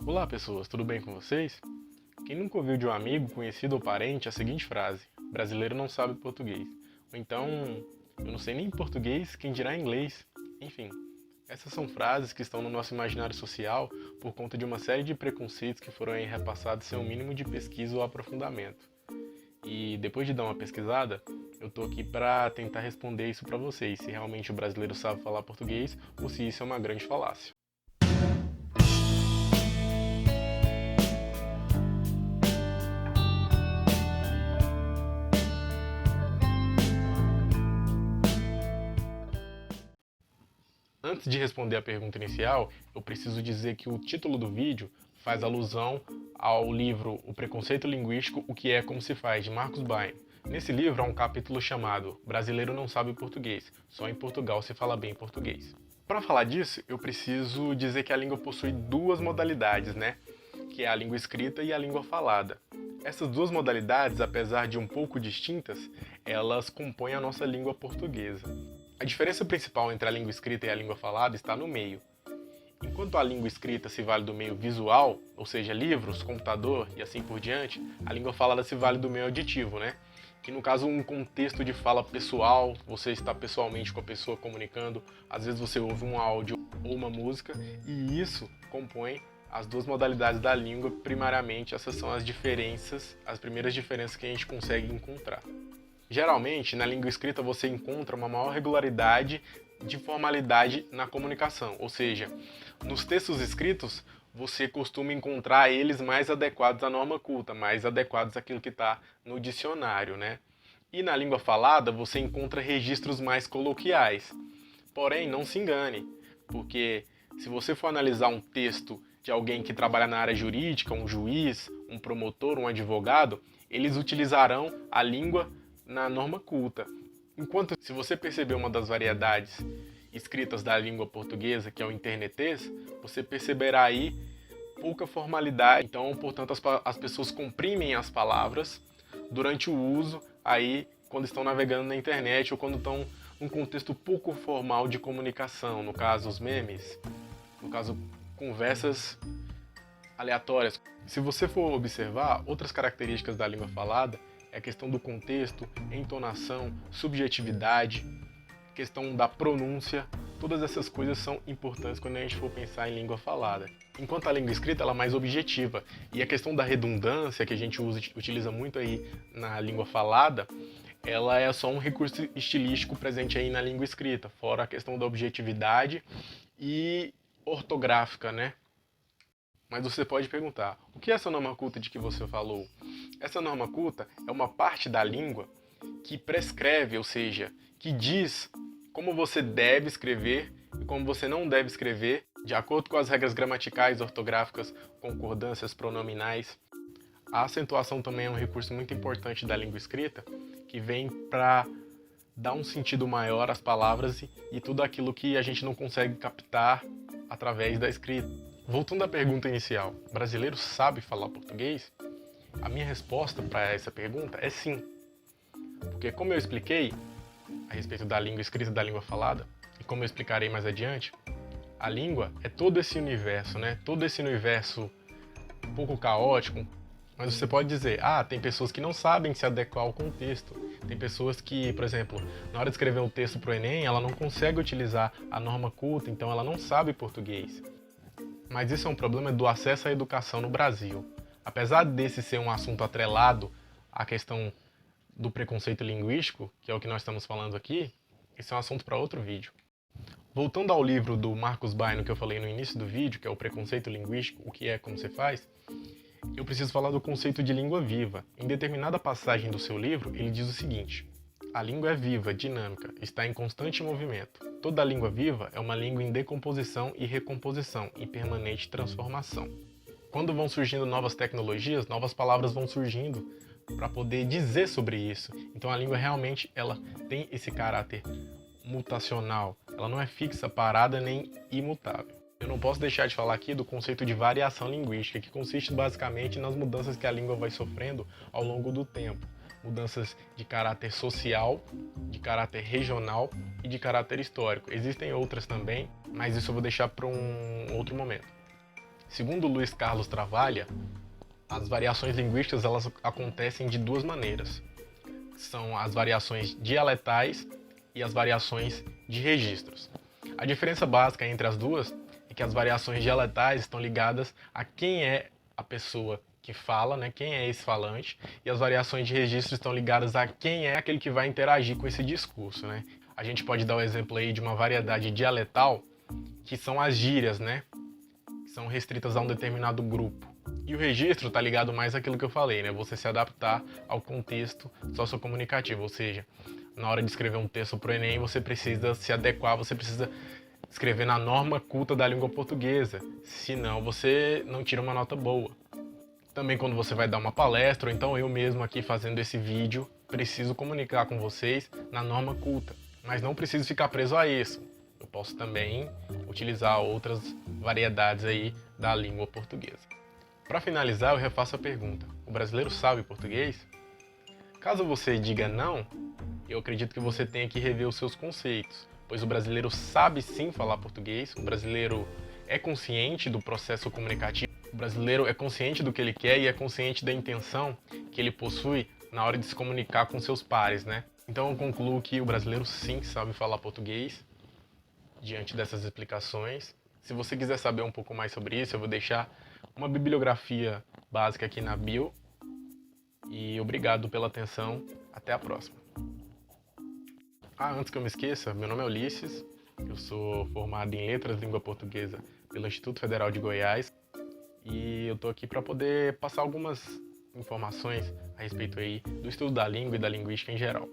Olá pessoas, tudo bem com vocês? Quem nunca ouviu de um amigo, conhecido ou parente a seguinte frase: brasileiro não sabe português. Ou então, eu não sei nem português, quem dirá inglês. Enfim, essas são frases que estão no nosso imaginário social por conta de uma série de preconceitos que foram aí repassados sem o mínimo de pesquisa ou aprofundamento. E depois de dar uma pesquisada, eu tô aqui para tentar responder isso para vocês, se realmente o brasileiro sabe falar português ou se isso é uma grande falácia. Antes de responder a pergunta inicial, eu preciso dizer que o título do vídeo faz alusão ao livro O Preconceito Linguístico, O que é como se faz, de Marcos Bain. Nesse livro há um capítulo chamado Brasileiro não sabe português, só em Portugal se fala bem português. Para falar disso, eu preciso dizer que a língua possui duas modalidades, né? Que é a língua escrita e a língua falada. Essas duas modalidades, apesar de um pouco distintas, elas compõem a nossa língua portuguesa. A diferença principal entre a língua escrita e a língua falada está no meio. Enquanto a língua escrita se vale do meio visual, ou seja, livros, computador e assim por diante, a língua falada se vale do meio auditivo, né? Que no caso um contexto de fala pessoal, você está pessoalmente com a pessoa comunicando, às vezes você ouve um áudio ou uma música, e isso compõe as duas modalidades da língua. Primariamente, essas são as diferenças, as primeiras diferenças que a gente consegue encontrar. Geralmente, na língua escrita você encontra uma maior regularidade de formalidade na comunicação, ou seja, nos textos escritos você costuma encontrar eles mais adequados à norma culta, mais adequados àquilo que está no dicionário, né? E na língua falada você encontra registros mais coloquiais. Porém, não se engane, porque se você for analisar um texto de alguém que trabalha na área jurídica, um juiz, um promotor, um advogado, eles utilizarão a língua na norma culta. Enquanto, se você perceber uma das variedades escritas da língua portuguesa, que é o internetês, você perceberá aí pouca formalidade. Então, portanto, as pessoas comprimem as palavras durante o uso aí quando estão navegando na internet ou quando estão num contexto pouco formal de comunicação, no caso os memes, no caso conversas aleatórias. Se você for observar, outras características da língua falada é a questão do contexto, entonação, subjetividade, questão da pronúncia. Todas essas coisas são importantes quando a gente for pensar em língua falada. Enquanto a língua escrita ela é mais objetiva, e a questão da redundância que a gente utiliza muito aí na língua falada, ela é só um recurso estilístico presente aí na língua escrita, fora a questão da objetividade e ortográfica, né? Mas você pode perguntar, o que é essa norma culta de que você falou? Essa norma culta é uma parte da língua que prescreve, ou seja, que diz como você deve escrever e como você não deve escrever, de acordo com as regras gramaticais, ortográficas, concordâncias pronominais. A acentuação também é um recurso muito importante da língua escrita, que vem para dar um sentido maior às palavras e tudo aquilo que a gente não consegue captar através da escrita. Voltando à pergunta inicial, brasileiro sabe falar português? A minha resposta para essa pergunta é sim. Porque como eu expliquei a respeito da língua escrita e da língua falada, e como eu explicarei mais adiante, a língua é todo esse universo, né? Todo esse universo um pouco caótico, mas você pode dizer, tem pessoas que não sabem se adequar ao contexto. Tem pessoas que, por exemplo, na hora de escrever um texto para o Enem, ela não consegue utilizar a norma culta, então ela não sabe português. Mas isso é um problema do acesso à educação no Brasil. Apesar desse ser um assunto atrelado à questão do preconceito linguístico, que é o que nós estamos falando aqui, esse é um assunto para outro vídeo. Voltando ao livro do Marcos Baino que eu falei no início do vídeo, que é o preconceito linguístico, o que é, como se faz, eu preciso falar do conceito de língua viva. Em determinada passagem do seu livro, ele diz o seguinte: a língua é viva, dinâmica, está em constante movimento. Toda língua viva é uma língua em decomposição e recomposição, em permanente transformação. Quando vão surgindo novas tecnologias, novas palavras vão surgindo para poder dizer sobre isso. Então a língua realmente ela tem esse caráter mutacional. Ela não é fixa, parada nem imutável. Eu não posso deixar de falar aqui do conceito de variação linguística, que consiste basicamente nas mudanças que a língua vai sofrendo ao longo do tempo. Mudanças de caráter social, de caráter regional e de caráter histórico. Existem outras também, mas isso eu vou deixar para um outro momento. Segundo Luiz Carlos Travalha, as variações linguísticas elas acontecem de duas maneiras. São as variações dialetais e as variações de registros. A diferença básica entre as duas é que as variações dialetais estão ligadas a quem é a pessoa que fala, né, quem é esse falante, e as variações de registro estão ligadas a quem é aquele que vai interagir com esse discurso, né? A gente pode dar o exemplo aí de uma variedade dialetal, que são as gírias, né, que são restritas a um determinado grupo. E o registro está ligado mais àquilo que eu falei, né, você se adaptar ao contexto sociocomunicativo, ou seja, na hora de escrever um texto para o Enem, você precisa se adequar, você precisa escrever na norma culta da língua portuguesa, senão você não tira uma nota boa. Também quando você vai dar uma palestra, ou então eu mesmo aqui fazendo esse vídeo, preciso comunicar com vocês na norma culta, mas não preciso ficar preso a isso. Eu posso também utilizar outras variedades aí da língua portuguesa. Para finalizar, eu refaço a pergunta: o brasileiro sabe português? Caso você diga não, eu acredito que você tenha que rever os seus conceitos, pois o brasileiro sabe sim falar português, o brasileiro é consciente do processo comunicativo, o brasileiro é consciente do que ele quer e é consciente da intenção que ele possui na hora de se comunicar com seus pares, né? Então eu concluo que o brasileiro sim sabe falar português, diante dessas explicações. Se você quiser saber um pouco mais sobre isso, eu vou deixar uma bibliografia básica aqui na bio. E obrigado pela atenção, até a próxima. Antes que eu me esqueça, meu nome é Ulisses, eu sou formado em Letras Língua Portuguesa pelo Instituto Federal de Goiás e eu tô aqui para poder passar algumas informações a respeito aí do estudo da língua e da linguística em geral.